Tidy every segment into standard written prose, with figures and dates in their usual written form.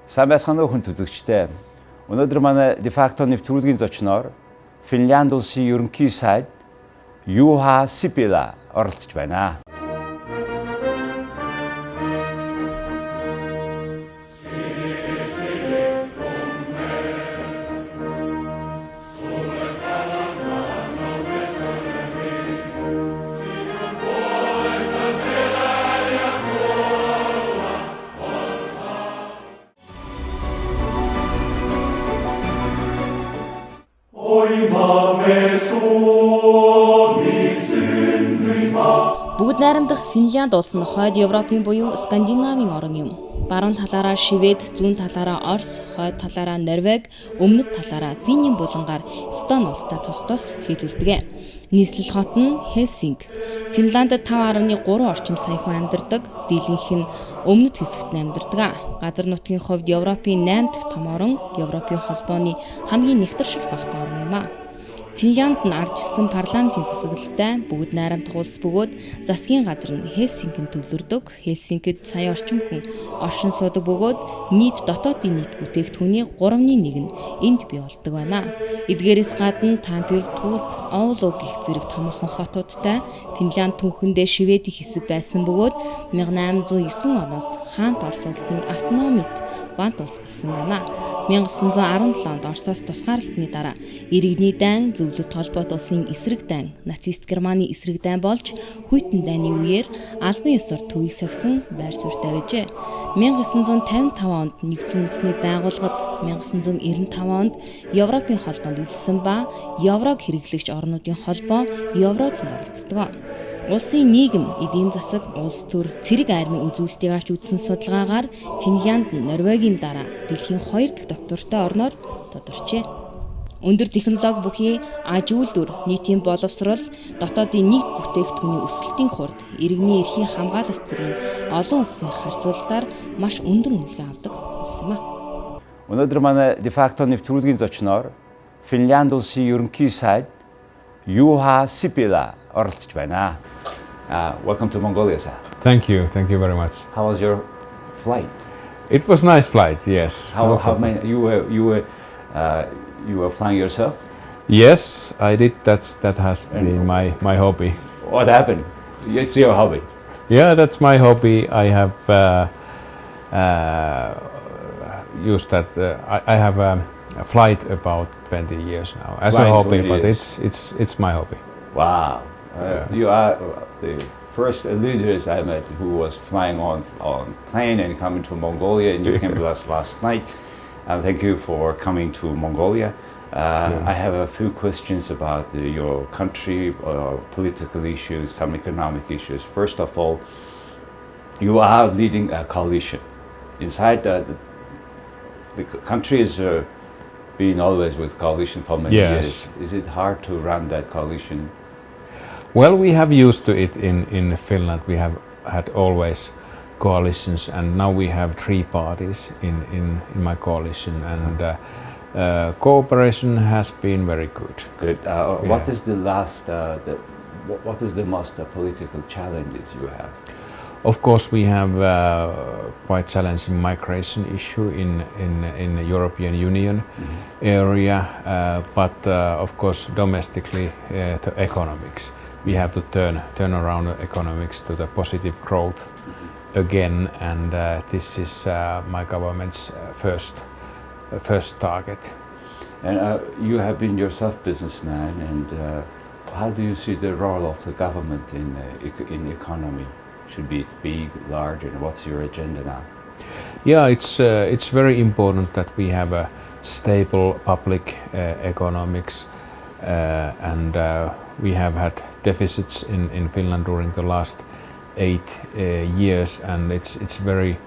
Сайн байцгаана уу хүн төлөгчтэй. Өнөөдөр манай дефакто нэвтрүүлгийн зочноор Финланд улсын ерөнхий сайд Юха Сипилä оролцож байна. Бүгд найрамдах Финланд улс нь хойд Европын буюу Скандинавын орн юм. Баруун талаараа Швед, зүүн талаараа Орос, хойд талаараа Норвеги, өмнөд талаараа Финийн булангаар Эстон улстай тус тус хэлэлдэг. Нийслэл хот нь Хельсинки. Финландд 5.3 орчим сая хүн амьдардаг. Дийлэнх нь өмнөд хэсэгт амьдардаг. Газар нутгийн хувьд Европын 8 дахь том орн, Европын холбооны хамгийн нэгтэршил багтаа орн юм а. Финланд нь ардчилсан парламентын засаглалтай бүгд найрамдах улс бөгөөд засгийн газар нь Хельсинкинд төвлөрдөг. Хельсинкид сая орчим хүн оршин суудаг бөгөөд нийт дотоодын нийт бүтээгдэхүүний 3/1 нь энд бий болдог байна. Эдгээрээс гадна Тампер, Турк, Оулу гэх зэрэг томоохон хотуудтай Финланд түүхэндээ Шведийн хэсэг байсан бөгөөд 1809 оноос хаант Орос улсын автономит вант улс болсон байна. 1917 онд Оросоос тусгаарлалтны дараа иргэний дан зөвлөлт холбоот улсын эсрэг дан, нацист Германы эсрэг дан болж хүйтэн дайны үеэр албан ёсоор төвийг сахисан байр суурьтай байжээ. 1955 онд нэгдсэн үндэсний байгууллагад 1995 онд Европын холбоонд элсэн ба Еврог хэрэглэгч орнуудын холбоо Еврозонд оролцдог. Улсын нийгэм, эдийн засаг, улс төр, цэрэг армийн үзүүлэлтийг авч үзсэн судалгаагаар Финланд нь Норвегийн дараа дэлхийн 2 дахь доктортой орноор тодорчээ. Өндөр технологи бүхий аж үйлдвэр, нийтийн боловсрол, дотоодын нийт бүтээгдэхүүний өсөлтийн хурд, иргэний эрхийн хамгаалалт зэргийн олон улсын харьцуулалтаар маш өндөр үнэлгээ авдаг улс юм а. Өнөөдөр манай дефакто нэвтрүүлгийн зочноор Финланд улсын ерөнхий сайд Juha Sipilä оролцож байна. Welcome to Mongolia, sir. Thank you very much. How was your flight? It was nice flight, yes. How many you were flying yourself? Yes, I did. That has been my hobby. What happened? It's your hobby. Yeah, that's my hobby. I have used that. I have a flight about 20 years now as a hobby, but it's my hobby. Wow. You are the first leaders I met who was flying on plane and coming to Mongolia, and you came to us last night. Thank you for coming to Mongolia. I have a few questions about your country, political issues, some economic issues. First of all, you are leading a coalition. Inside the country has been always with coalition for many years. Is it hard to run that coalition? Well, we have used to it in Finland. We have had always coalitions, and now we have 3 parties in my coalition, and cooperation has been very good. Good. What is what is the most political challenges you have? Of course, we have quite challenging migration issue in the European Union area, but of course domestically to economics. We have to turn around the economics to the positive growth again, and this is my government's first target. And you have been yourself businessman, and how do you see the role of the government in the economy? Should be big, large, and what's your agenda now? Yeah, it's very important that we have a stable public economics, and we have had deficits in Finland during the last 8 years, and it's very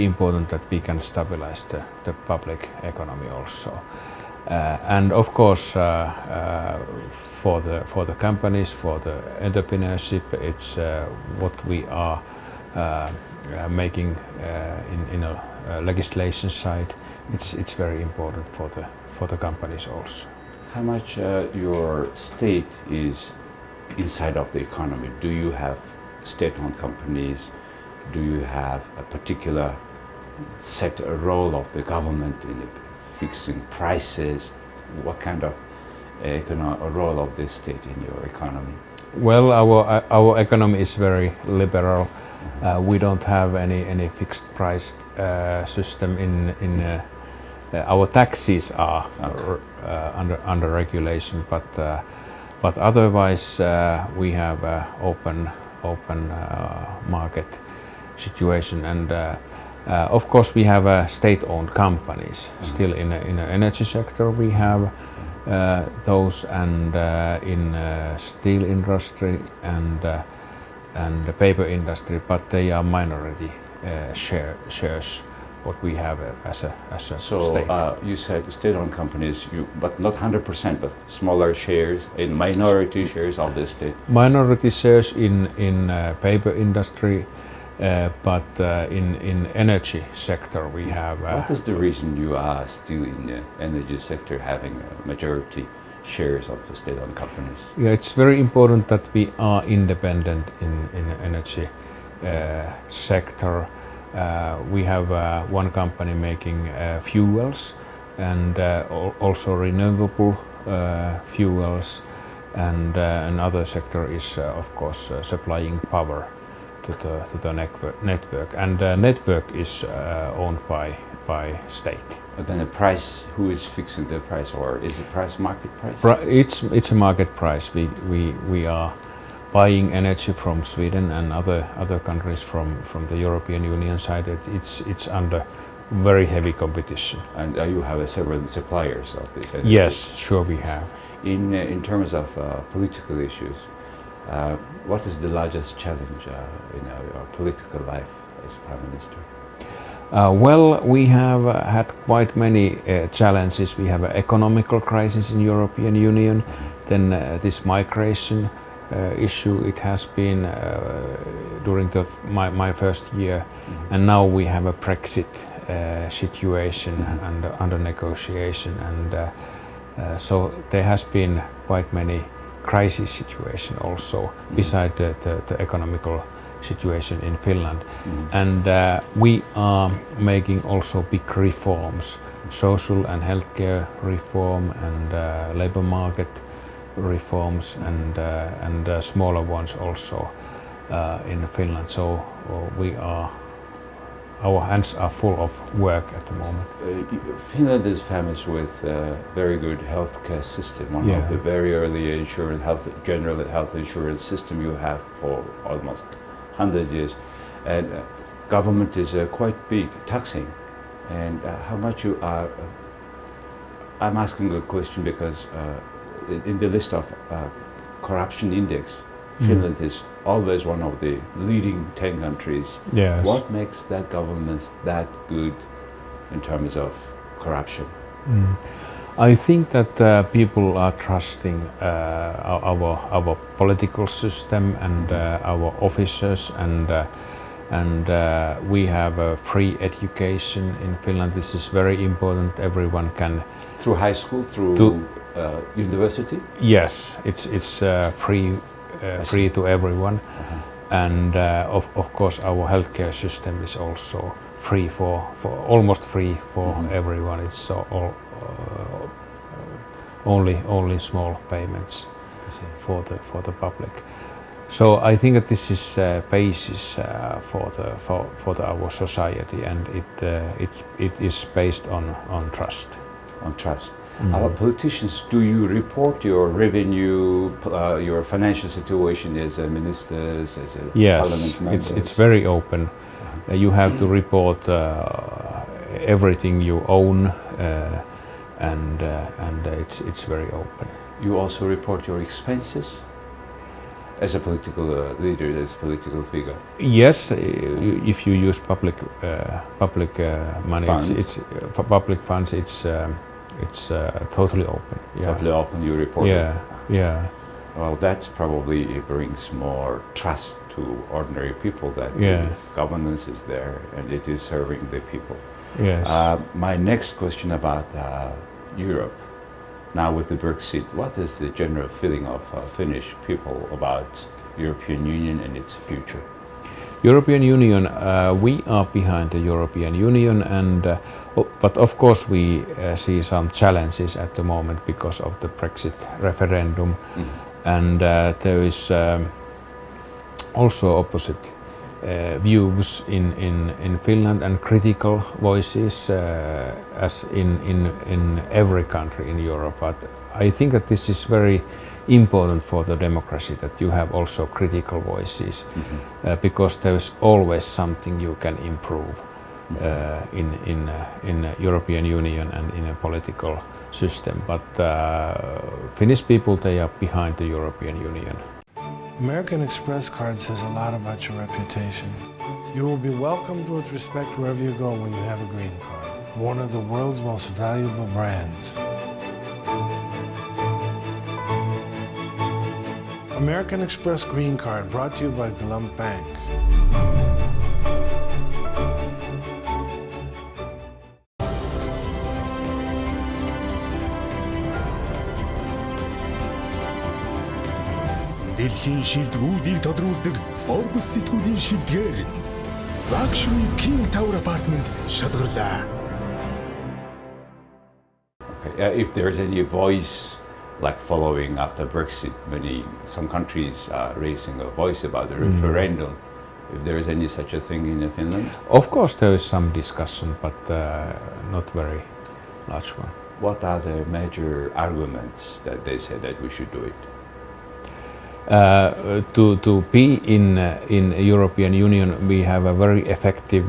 important that we can stabilize the public economy also. And of course, for the companies, for the entrepreneurship, it's what we are making in a legislation side. It's very important for the companies also. How much your state is inside of the economy? Do you have state-owned companies? Do you have a particular role of the government in fixing prices? What kind of role of the state in your economy? Well, our economy is very liberal. We don't have any fixed price system in our taxes are under regulation, but otherwise we have open market situation, and of course we have state-owned companies still in the energy sector. We have those, and in steel industry and the paper industry, but they are minority shares what we have as a state. You said state-owned companies, but not 100%, but smaller shares in minority shares of the state. Minority shares in paper industry, but in energy sector we have. What is the reason you are still in the energy sector having a majority shares of the state-owned companies? Yeah, it's very important that we are independent in energy sector. We have one company making fuels and also renewable fuels, and another sector is of course supplying power to the network, and the network is owned by state. But then the price, who is fixing the price, or is the price market price? It's a market price. We are buying energy from Sweden and other countries from the European Union side. It's under very heavy competition. And you have several suppliers of this energy? Yes, sure we have. In terms of political issues, what is the largest challenge in our political life as Prime Minister? Well, we have had quite many challenges. We have an economical crisis in European Union, then this migration issue. It has been during my first year, and now we have a Brexit situation under negotiation, and so there has been quite many crisis situation also beside the economical situation in Finland, and we are making also big reforms, social and healthcare reform and labor market reforms, and smaller ones also in Finland. So our hands are full of work at the moment. Finland is famous with a very good healthcare system, one of the very early general health insurance system you have for almost 100 years, and government is quite big taxing, and how much you are. I'm asking a question because in the list of corruption index, Finland is always one of the leading 10 countries. Yes. What makes that government that good in terms of corruption? I think that people are trusting our political system and our officers, and we have a free education in Finland. This is very important. Everyone can through high school, through university. Yes, it's free to everyone, and of course our healthcare system is also free for almost free for everyone. It's only small payments for the public. So I think that this is basis for our society, and it is based on trust. On trust. Our politicians, do you report your revenue, your financial situation as a ministers, as a parliament members? Yes, it's very open. You have to report everything you own, and it's very open. You also report your expenses as a political leader, as a political figure. Yes, if you use public money, funds. it's for public funds. It's totally open. Yeah. Totally open. You report. Yeah. Well, that's probably brings more trust to ordinary people that the governance is there and it is serving the people. Yes. My next question about Europe. Now with the Brexit, what is the general feeling of Finnish people about European Union and its future? European Union, we are behind the European Union, and but of course we see some challenges at the moment because of the Brexit referendum, and there is also opposite views in Finland and critical voices as in every country in Europe. But I think that this is very important for the democracy, that you have also critical voices, because there is always something you can improve in European Union and in a political system. But Finnish people, they are behind the European Union. American Express card says a lot about your reputation. You will be welcomed with respect wherever you go when you have a green card. One of the world's most valuable brands. American Express Green Card, brought to you by Glump Bank. Дэлхийн шилдэгүүдийг тодруулдаг Forbes сэтгүүлийн шилдгээр Luxury King Tower Apartment шалгарлаа. Okay. If there's any voice like following after Brexit, some countries are raising a voice about the referendum. If there is any such a thing in Finland? Of course there is some discussion, but not very large one. What are the major arguments that they say that we should do it? To be in European Union, we have a very effective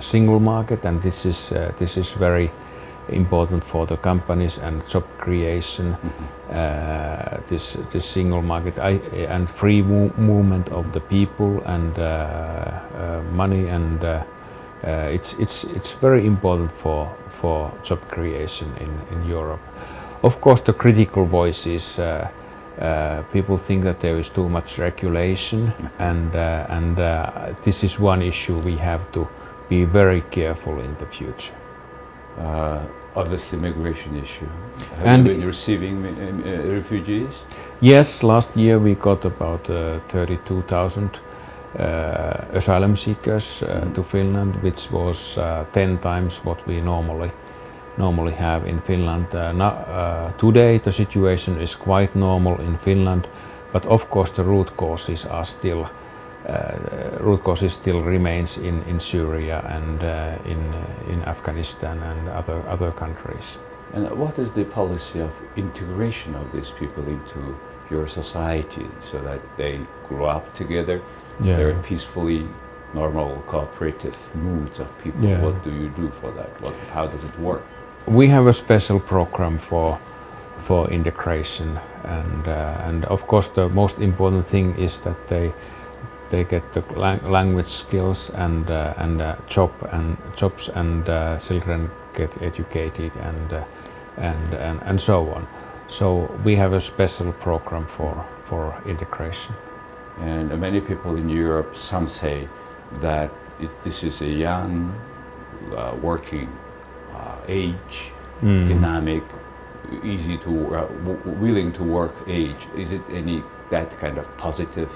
single market, and this is very important for the companies and job creation. This single market and free movement of the people and money, and it's very important for job creation in Europe. Of course, the critical voices. People think that there is too much regulation, and this is one issue we have to be very careful in the future. Obviously, migration issue. Have you been receiving refugees? Yes, last year we got about 32,000 asylum seekers to Finland, which was 10 times what we normally have in Finland. Today the situation is quite normal in Finland, but of course the root causes still remains in Syria and in Afghanistan and other countries. And what is the policy of integration of these people into your society so that they grow up together? Yeah. They're peacefully normal cooperative moods of people. Yeah. What do you do for that? How does it work? We have a special program for integration, and of course the most important thing is that they get the language skills and jobs, and children get educated and so on. So we have a special program for integration. And many people in Europe, some say that this is a young, working age, dynamic, easy to willing to work age. Is it any that kind of positive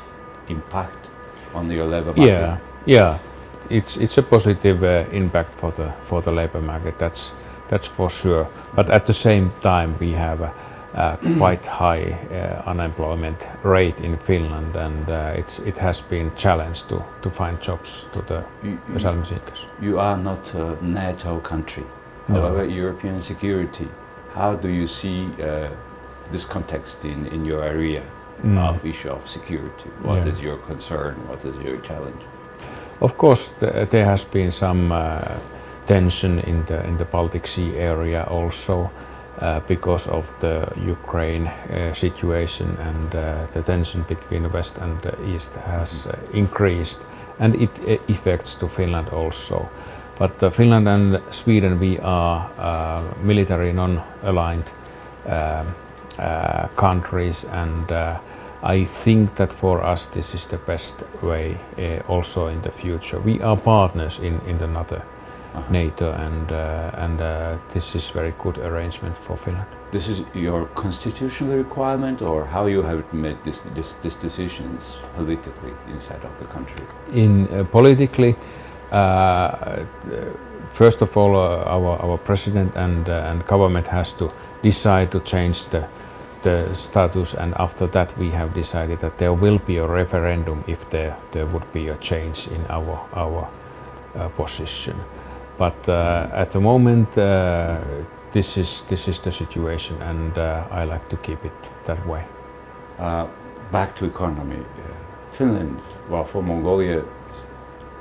impact on your labor market? Yeah, it's a positive impact for the labor market. That's for sure. But at the same time, we have a quite high unemployment rate in Finland, and it has been challenged to find jobs to the asylum seekers. You are not a NATO country. However, European security, how do you see this context in your area of issue of security? What is your concern? What is your challenge? Of course, there has been some tension in the Baltic Sea area also because of the Ukraine situation, and the tension between the West and the East has increased, and it affects to Finland also. But Finland and Sweden, we are military non-aligned countries, and I think that for us this is the best way also in the future. We are partners in the NATO, and this is very good arrangement for Finland. This is your constitutional requirement, or how you have made these decisions politically inside of the country? Politically, first of all, our president and government has to decide to change the status, and after that we have decided that there will be a referendum if there would be a change in our position. But at the moment, this is the situation, and I like to keep it that way. Back to economy. Finland, well, for Mongolia,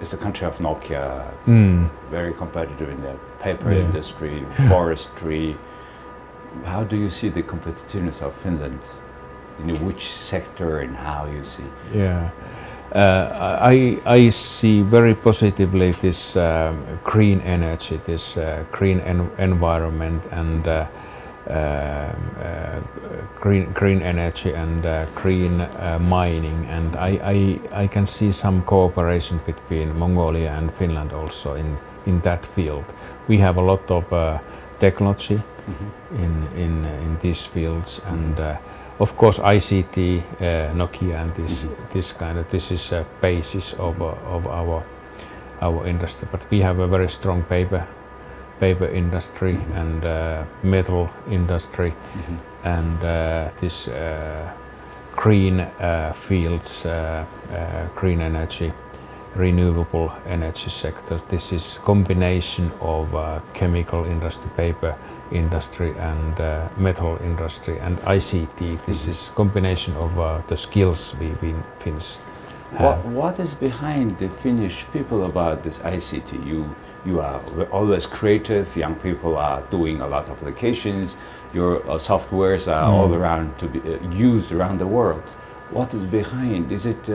is a country of Nokia, very competitive in the paper industry, forestry. How do you see the competitiveness of Finland? In which sector and how you see? Yeah, I see very positively this green energy, this green environment, and green energy and green mining, and I can see some cooperation between Mongolia and Finland also in that field. We have a lot of technology in these fields, and of course ICT, Nokia, and this is a basis of our industry. But we have a very strong paper industry and metal industry, and this green fields, green energy, renewable energy sector. This is combination of chemical industry, paper industry, and metal industry, and ICT. This is combination of the skills we Finns have. What is behind the Finnish people about this ICT? You are always creative. Young people are doing a lot of applications. Your softwares are all around to be used around the world. What is behind? Is it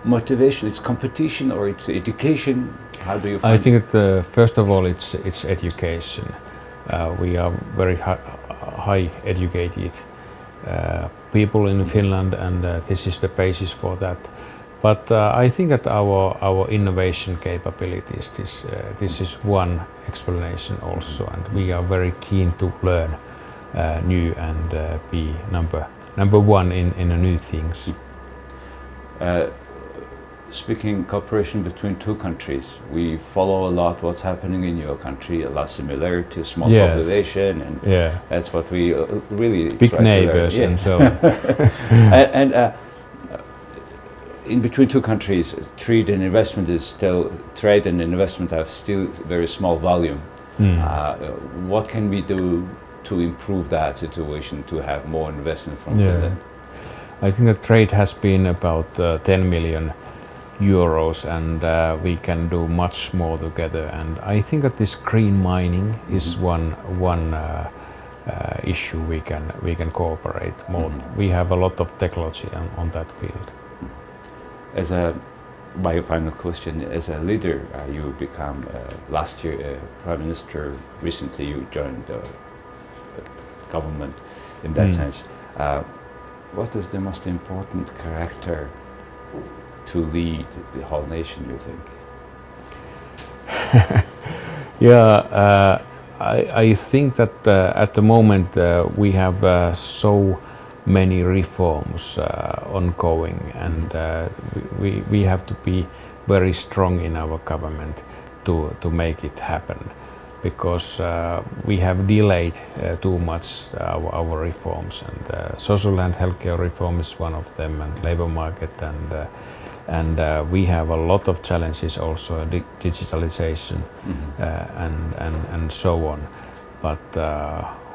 motivation? It's competition, or it's education? How do you find I think first of all it's education. We are very high educated people in Finland, and this is the basis for that. But I think that our innovation capabilities, this is one explanation also, and we are very keen to learn new and be number one in new things. Speaking cooperation between two countries, we follow a lot what's happening in your country, a lot of similarities, small population, and that's what we really big try neighbors to learn. and so and in between two countries, trade and investment have still very small volume. What can we do to improve that situation, to have more investment from Finland? I think that trade has been about 10 million euros, and we can do much more together. And I think that this green mining is one issue we can cooperate more. We have a lot of technology on that field. As my final question, as a leader, you become last year a prime minister. Recently, you joined the government. In that sense, what is the most important character to lead the whole nation, you think? I think that at the moment we have so many reforms ongoing, and we have to be very strong in our government to make it happen, because we have delayed too much our reforms, and social and healthcare reform is one of them, and labor market, and we have a lot of challenges also, digitalization and so on. But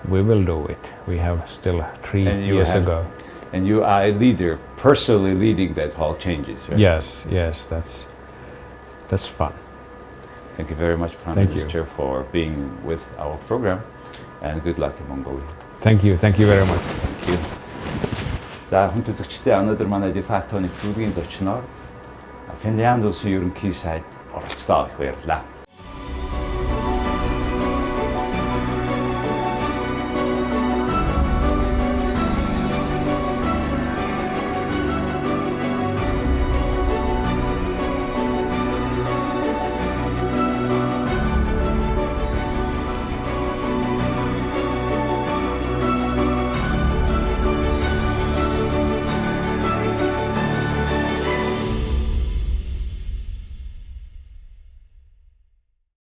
we will do it. We have still 3 years ago. And you are a leader, personally leading that whole changes, right? Yes, that's fun. Thank you very much, Prime Minister, for being with our program, and good luck in Mongolia. Thank you very much. Thank you. За хүн үзэгчдээ өнөөдөр манай de facto-ны төлөвлөгийн зочноор Финланд улсын ерөнхий сайд оролцлоо их баярлалаа.